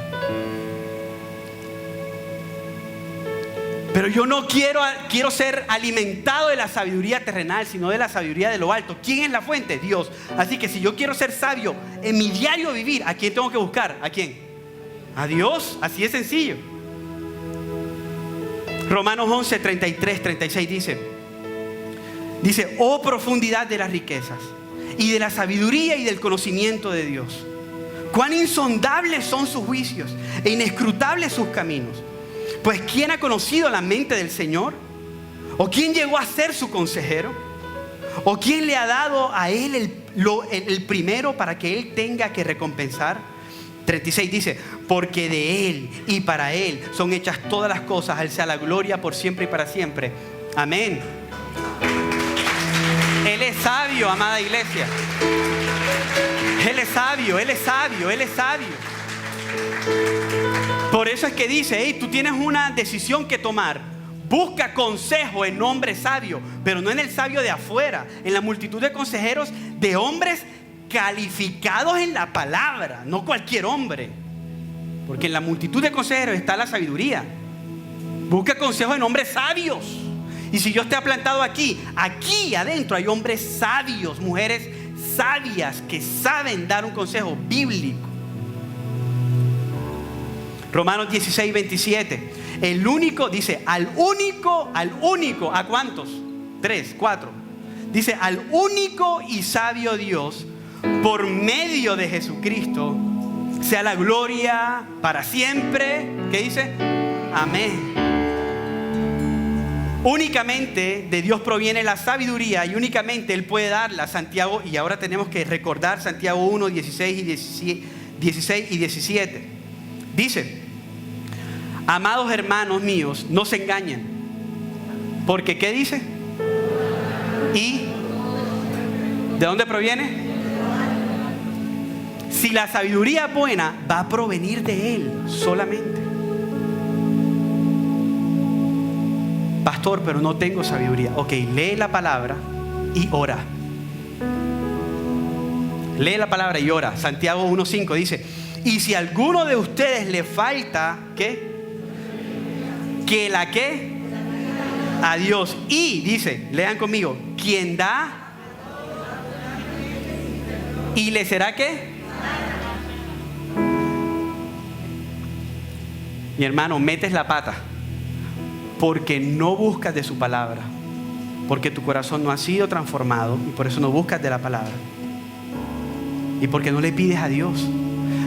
Pero yo no quiero ser alimentado de la sabiduría terrenal, sino de la sabiduría de lo alto. ¿Quién es la fuente? Dios. Así que si yo quiero ser sabio en mi diario vivir, ¿a quién tengo que buscar? ¿A quién? A Dios. Así es sencillo. Romanos 11, 33, 36 dice: oh profundidad de las riquezas y de la sabiduría y del conocimiento de Dios. Cuán insondables son sus juicios e inescrutables sus caminos. Pues ¿quién ha conocido la mente del Señor? ¿O quién llegó a ser su consejero? ¿O quién le ha dado a él el primero para que él tenga que recompensar? 36 dice: porque de Él y para Él son hechas todas las cosas. A Él sea la gloria por siempre y para siempre. Amén. Él es sabio, amada iglesia. Él es sabio, Él es sabio, Él es sabio. Por eso es que dice: hey, tú tienes una decisión que tomar. Busca consejo en hombre sabio, pero no en el sabio de afuera, en la multitud de consejeros de hombres calificados en la palabra, no cualquier hombre. Porque en la multitud de consejeros está la sabiduría. Busca consejo en hombres sabios. Y si Dios te ha plantado aquí adentro hay hombres sabios, mujeres sabias que saben dar un consejo bíblico. Romanos 16, 27. El único, dice, al único, ¿a cuántos? 3, 4. Dice: al único y sabio Dios, por medio de Jesucristo, sea la gloria para siempre. ¿Qué dice? Amén. Únicamente de Dios proviene la sabiduría y únicamente Él puede darla. Santiago, y ahora tenemos que recordar Santiago 1, 16 y 17. Dice: amados hermanos míos, no se engañen. Porque ¿qué dice? ¿Y de dónde proviene? Si la sabiduría es buena, va a provenir de Él solamente. Pastor, pero no tengo sabiduría. Ok, lee la palabra y ora. Lee la palabra y ora. Santiago 1:5 dice: y si a alguno de ustedes le falta, ¿qué? ¿Que la qué? A Dios. Y dice, lean conmigo, quien da y le será ¿qué? Mi hermano, metes la pata porque no buscas de su palabra, porque tu corazón no ha sido transformado y por eso no buscas de la palabra, y porque no le pides a Dios.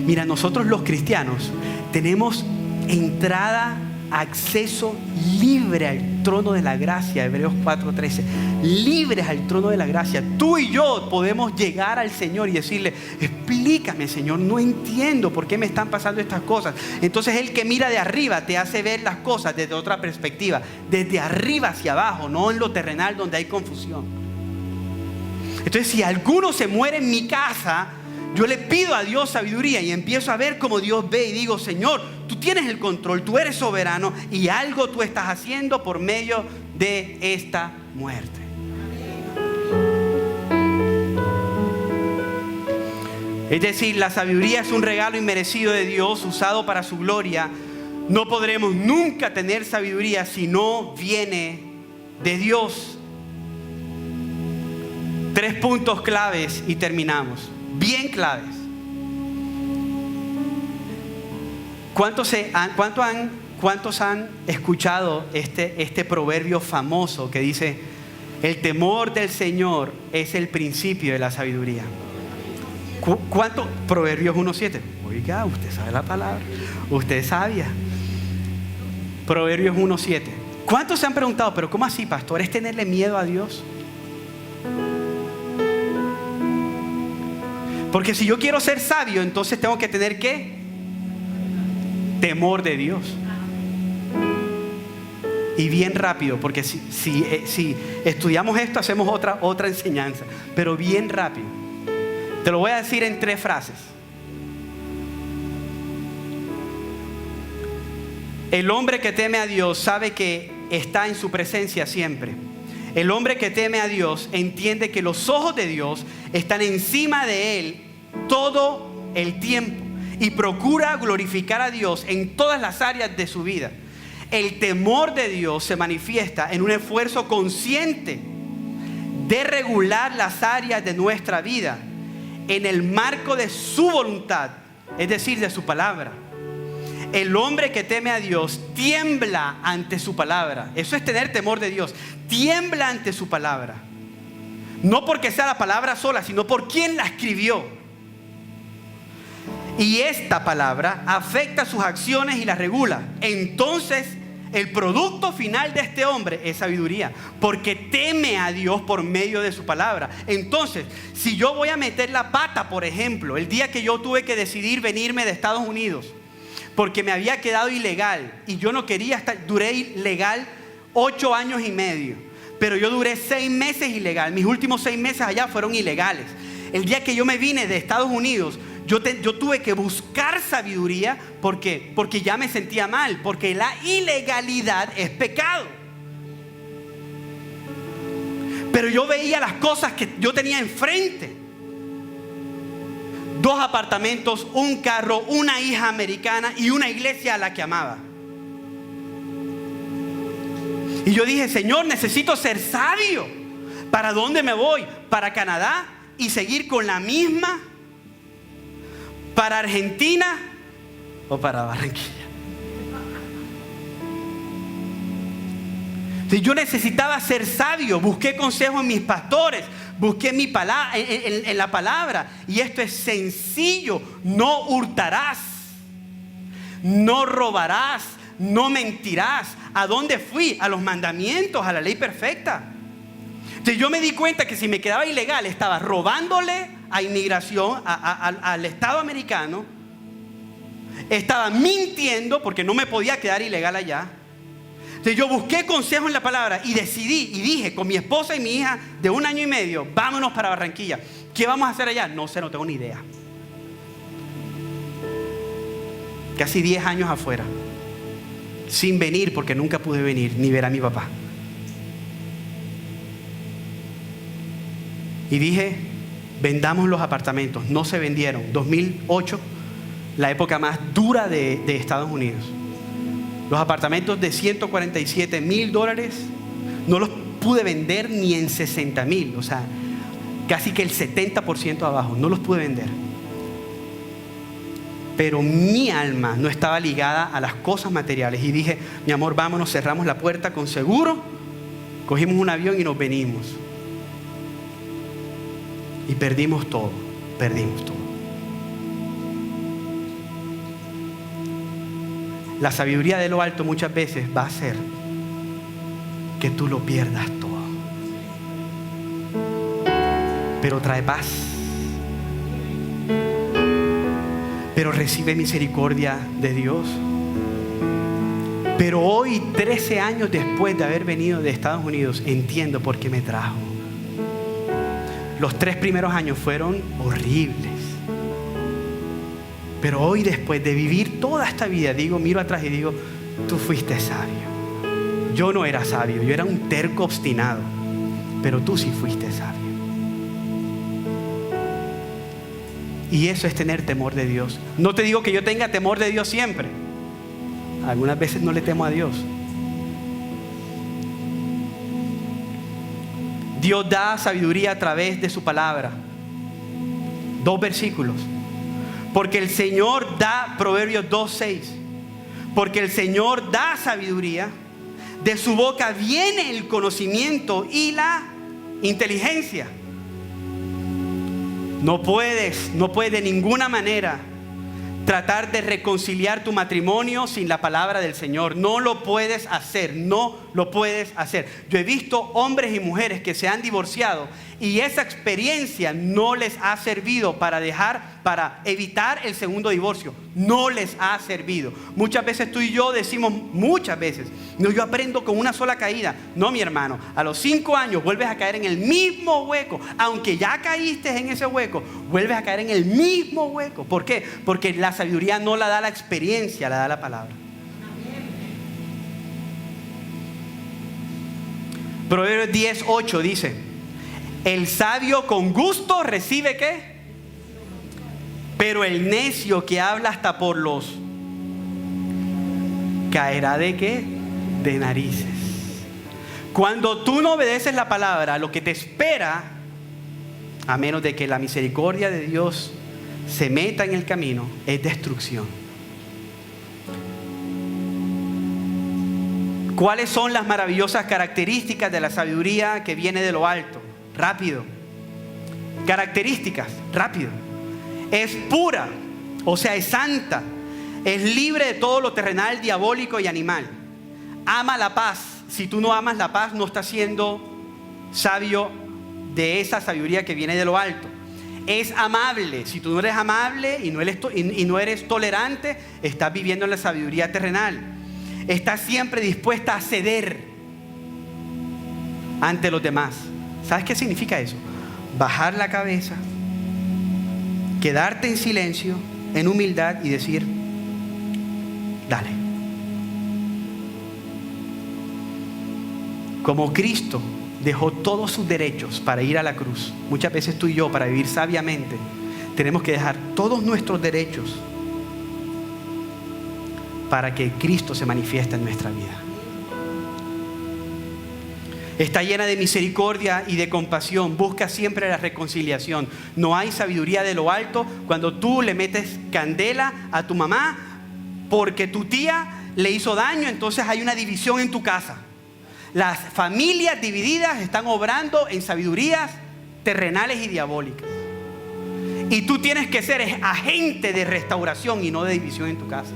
Mira, nosotros los cristianos tenemos entrada, acceso libre al trono de la gracia. Hebreos 4:13, libres al trono de la gracia. Tú y yo podemos llegar al Señor y decirle: explícame, Señor, no entiendo por qué me están pasando estas cosas. Entonces el que mira de arriba te hace ver las cosas desde otra perspectiva, desde arriba hacia abajo, no en lo terrenal donde hay confusión. Entonces, si alguno se muere en mi casa, yo le pido a Dios sabiduría y empiezo a ver cómo Dios ve y digo: Señor, tú tienes el control, tú eres soberano y algo tú estás haciendo por medio de esta muerte. Es decir, la sabiduría es un regalo inmerecido de Dios usado para su gloria. No podremos nunca tener sabiduría si no viene de Dios. 3 puntos claves y terminamos. Bien claves. ¿Cuántos han escuchado este proverbio famoso que dice: el temor del Señor es el principio de la sabiduría? ¿Cuánto? Proverbios 1:7. Oiga, usted sabe la palabra, usted es sabia. Proverbios 1:7. ¿Cuántos se han preguntado, pero cómo así, pastor? ¿Es tenerle miedo a Dios? Porque si yo quiero ser sabio, entonces tengo que tener ¿qué? Temor de Dios. Y bien rápido, porque si estudiamos esto, hacemos otra enseñanza. Pero bien rápido. Te lo voy a decir en 3 frases. El hombre que teme a Dios sabe que está en su presencia siempre. El hombre que teme a Dios entiende que los ojos de Dios están encima de él todo el tiempo y procura glorificar a Dios en todas las áreas de su vida. El temor de Dios se manifiesta en un esfuerzo consciente de regular las áreas de nuestra vida en el marco de su voluntad, es decir, de su palabra. El hombre que teme a Dios tiembla ante su palabra. Eso es tener temor de Dios. Tiembla ante su palabra. No porque sea la palabra sola, sino por quien la escribió. Y esta palabra afecta sus acciones y las regula. Entonces, el producto final de este hombre es sabiduría, porque teme a Dios por medio de su palabra. Entonces, si yo voy a meter la pata, por ejemplo, el día que yo tuve que decidir venirme de Estados Unidos, porque me había quedado ilegal y yo no quería estar, duré ilegal 8 años y medio, pero yo duré 6 meses ilegal. Mis últimos 6 meses allá fueron ilegales. El día que yo me vine de Estados Unidos, yo tuve que buscar sabiduría porque ya me sentía mal, porque la ilegalidad es pecado. Pero yo veía las cosas que yo tenía enfrente: 2 apartamentos, un carro, una hija americana y una iglesia a la que amaba. Y yo dije: Señor, necesito ser sabio. ¿Para dónde me voy? ¿Para Canadá y seguir con la misma? ¿Para Argentina o para Barranquilla? Si yo necesitaba ser sabio, busqué consejo en mis pastores, busqué en la palabra. Y esto es sencillo: no hurtarás, no robarás, no mentirás. ¿A dónde fui? A los mandamientos, a la ley perfecta. Entonces yo me di cuenta que si me quedaba ilegal, estaba robándole a inmigración, al Estado americano. Estaba mintiendo porque no me podía quedar ilegal allá. Entonces yo busqué consejo en la palabra y decidí y dije con mi esposa y mi hija de 1 año y medio: vámonos para Barranquilla. ¿Qué vamos a hacer allá? No sé, no tengo ni idea. casi 10 años afuera, sin venir porque nunca pude venir ni ver a mi papá. Y dije, vendamos los apartamentos. No se vendieron. 2008, la época más dura de Estados Unidos. Los apartamentos de $147,000 no los pude vender ni en 60,000. O sea, casi que el 70% abajo. No los pude vender. Pero mi alma no estaba ligada a las cosas materiales. Y dije, mi amor, vámonos, cerramos la puerta con seguro. Cogimos un avión y nos venimos. Y perdimos todo. La sabiduría de lo alto muchas veces va a hacer que tú lo pierdas todo. Pero trae paz. Pero recibe misericordia de Dios. Pero hoy, 13 años después de haber venido de Estados Unidos, entiendo por qué me trajo. Los 3 primeros años fueron horribles. Pero hoy, después de vivir toda esta vida, miro atrás y digo, tú fuiste sabio. Yo no era sabio, yo era un terco obstinado. Pero tú sí fuiste sabio. Y eso es tener temor de Dios. No te digo que yo tenga temor de Dios siempre. Algunas veces no le temo a Dios. Dios da sabiduría a través de su palabra. 2 versículos. Porque el Señor da, Proverbios 2:6. Porque el Señor da sabiduría. De su boca viene el conocimiento y la inteligencia. No puedes de ninguna manera tratar de reconciliar tu matrimonio sin la palabra del Señor. No lo puedes hacer, no lo puedes hacer. Yo he visto hombres y mujeres que se han divorciado y esa experiencia no les ha servido para evitar el segundo divorcio. No les ha servido. Muchas veces tú y yo decimos, no, yo aprendo con una sola caída. No, mi hermano, a los 5 años vuelves a caer en el mismo hueco. Aunque ya caíste en ese hueco, vuelves a caer en el mismo hueco. ¿Por qué? Porque la sabiduría no la da la experiencia, la da la palabra. Proverbios 10:8 dice: el sabio con gusto recibe ¿qué? Pero el necio que habla hasta por los caerá ¿de qué? De narices. Cuando tú no obedeces la palabra, lo que te espera, a menos de que la misericordia de Dios se meta en el camino, es destrucción. ¿Cuáles son las maravillosas características de la sabiduría que viene de lo alto? Rápido. Características, rápido. Es pura, o sea, es santa. Es libre de todo lo terrenal, diabólico y animal. Ama la paz. Si tú no amas la paz, no estás siendo sabio de esa sabiduría que viene de lo alto. Es amable. Si tú no eres amable y no eres tolerante, estás viviendo en la sabiduría terrenal. Estás siempre dispuesta a ceder ante los demás. ¿Sabes qué significa eso? Bajar la cabeza, quedarte en silencio, en humildad y decir, dale. Como Cristo dejó todos sus derechos para ir a la cruz, muchas veces tú y yo, para vivir sabiamente, tenemos que dejar todos nuestros derechos para que Cristo se manifieste en nuestra vida. Está llena de misericordia y de compasión. Busca siempre la reconciliación. No hay sabiduría de lo alto cuando tú le metes candela a tu mamá porque tu tía le hizo daño. Entonces hay una división en tu casa. Las familias divididas están obrando en sabidurías terrenales y diabólicas. Y tú tienes que ser agente de restauración y no de división en tu casa.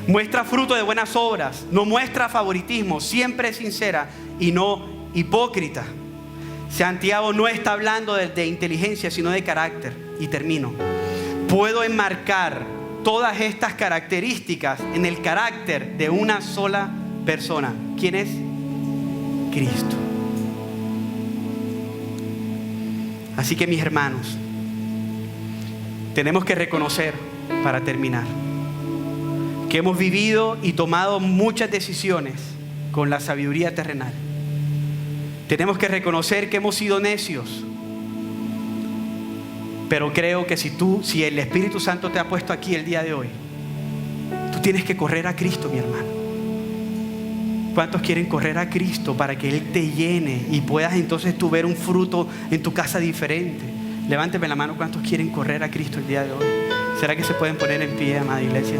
Muestra fruto de buenas obras, no muestra favoritismo, siempre es sincera y no hipócrita. Santiago no está hablando de inteligencia, sino de carácter. Y termino. Puedo enmarcar todas estas características en el carácter de una sola persona. ¿Quién es? Cristo. Así que mis hermanos, tenemos que reconocer para terminar, que hemos vivido y tomado muchas decisiones con la sabiduría terrenal. Tenemos que reconocer que hemos sido necios. Pero creo que si el Espíritu Santo te ha puesto aquí el día de hoy, tú tienes que correr a Cristo, mi hermano. ¿Cuántos quieren correr a Cristo para que Él te llene y puedas entonces tú ver un fruto en tu casa diferente? Levánteme la mano, ¿cuántos quieren correr a Cristo el día de hoy? ¿Será que se pueden poner en pie, amada iglesia?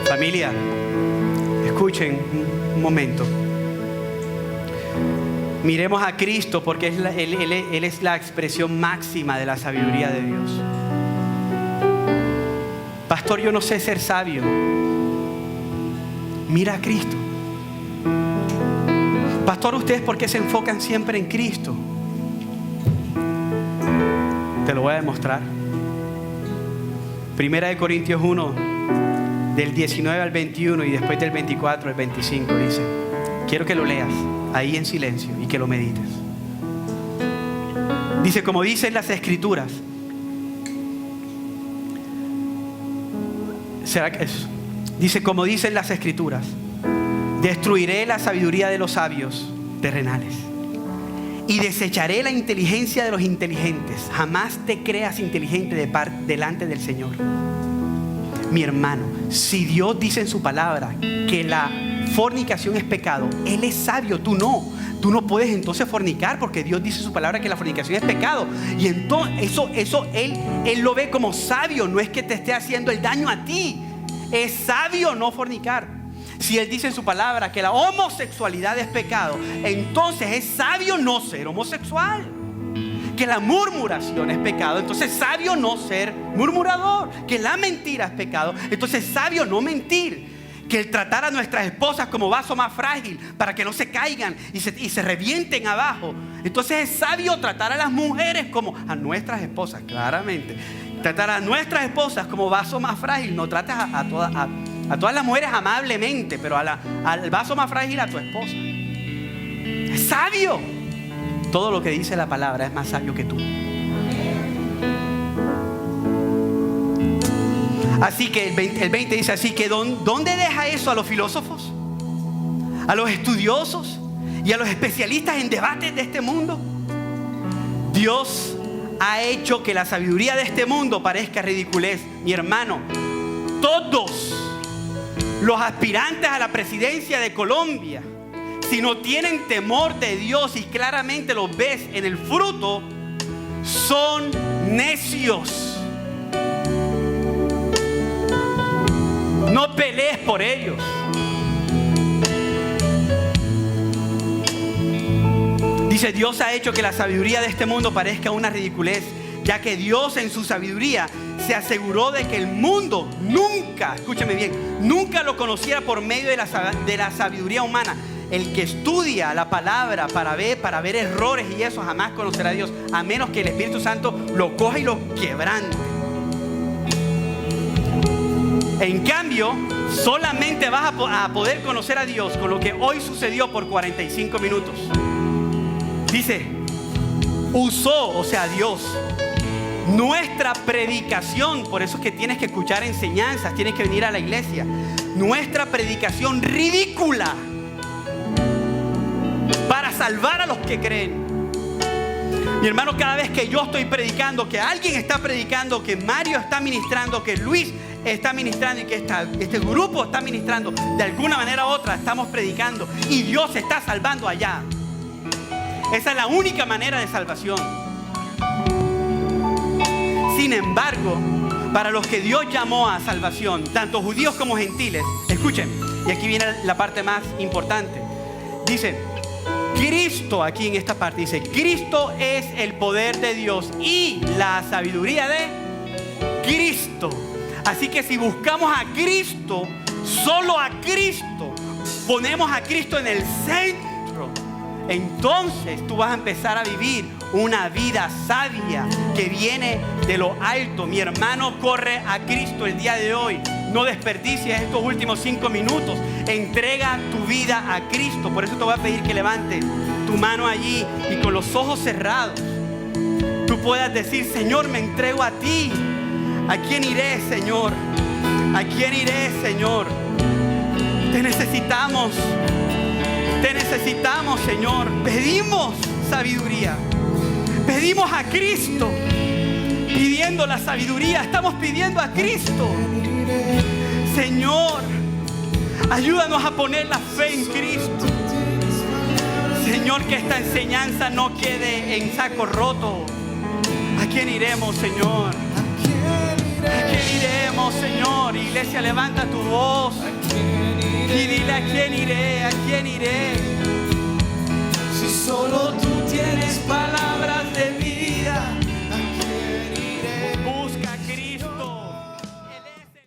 Familia, escuchen un momento. Miremos a Cristo porque Él es la expresión máxima de la sabiduría de Dios. Pastor, yo no sé ser sabio. Mira a Cristo. Pastor, ¿ustedes por qué se enfocan siempre en Cristo? Te lo voy a demostrar. Primera de Corintios 1, del 19 al 21 y después del 24 al 25 dice, quiero que lo leas ahí en silencio y que lo medites. Dice, como dicen las Escrituras, ¿será que eso? Dice, como dicen las Escrituras, destruiré la sabiduría de los sabios terrenales y desecharé la inteligencia de los inteligentes. Jamás te creas inteligente delante del Señor. Mi hermano, si Dios dice en su palabra que la fornicación es pecado, Él es sabio, tú no. Tú no puedes entonces fornicar porque Dios dice en su palabra que la fornicación es pecado. Y entonces eso Él lo ve como sabio. No es que te esté haciendo el daño a ti. Es sabio no fornicar. Si Él dice en su palabra que la homosexualidad es pecado, entonces es sabio no ser homosexual. Que la murmuración es pecado, entonces es sabio no ser murmurador. Que la mentira es pecado, entonces es sabio no mentir. Que el tratar a nuestras esposas como vaso más frágil para que no se caigan y se revienten abajo, entonces es sabio tratar a las mujeres como a nuestras esposas, claramente. Tratar a nuestras esposas como vaso más frágil. No trates a todas las mujeres amablemente, pero al vaso más frágil a tu esposa. Es sabio. Todo lo que dice la palabra es más sabio que tú. Así que el 20 dice así que ¿dónde deja eso a los filósofos? A los estudiosos y a los especialistas en debates de este mundo. Dios ha hecho que la sabiduría de este mundo parezca ridiculez. Mi hermano, todos los aspirantes a la presidencia de Colombia, si no tienen temor de Dios y claramente los ves en el fruto, son necios. No pelees por ellos. Dice, Dios ha hecho que la sabiduría de este mundo parezca una ridiculez, ya que Dios en su sabiduría se aseguró de que el mundo nunca, escúchame bien, nunca lo conociera por medio de la sabiduría humana. El que estudia la palabra para ver errores y eso jamás conocerá a Dios, a menos que el Espíritu Santo lo coja y lo quebrante. En cambio, solamente vas a poder conocer a Dios con lo que hoy sucedió por 45 minutos. Dice, usó, o sea, Dios, nuestra predicación. Por eso es que tienes que escuchar enseñanzas, tienes que venir a la iglesia. Nuestra predicación ridícula para salvar a los que creen. Mi hermano, cada vez que yo estoy predicando, que alguien está predicando, que Mario está ministrando, que Luis está ministrando y que este grupo está ministrando, de alguna manera u otra estamos predicando y Dios está salvando allá. Esa es la única manera de salvación. Sin embargo, para los que Dios llamó a salvación, tanto judíos como gentiles, escuchen, y aquí viene la parte más importante. Dice, Cristo, aquí en esta parte dice, Cristo es el poder de Dios y la sabiduría de Cristo. Así que si buscamos a Cristo, solo a Cristo, ponemos a Cristo en el centro, entonces tú vas a empezar a vivir una vida sabia que viene de lo alto. Mi hermano, corre a Cristo el día de hoy. No desperdicies estos últimos 5 minutos. Entrega tu vida a Cristo. Por eso te voy a pedir que levantes tu mano allí y con los ojos cerrados tú puedas decir: Señor, me entrego a ti. ¿A quién iré, Señor? ¿A quién iré, Señor? Te necesitamos, Señor. Pedimos sabiduría. Pedimos a Cristo, pidiendo la sabiduría. Estamos pidiendo a Cristo. Señor, ayúdanos a poner la fe en Cristo. Señor, que esta enseñanza no quede en saco roto. ¿A quién iremos, Señor? ¿A quién iremos, Señor? Iglesia, levanta tu voz y dile: ¿a quién iré? ¿A quién iré? Si solo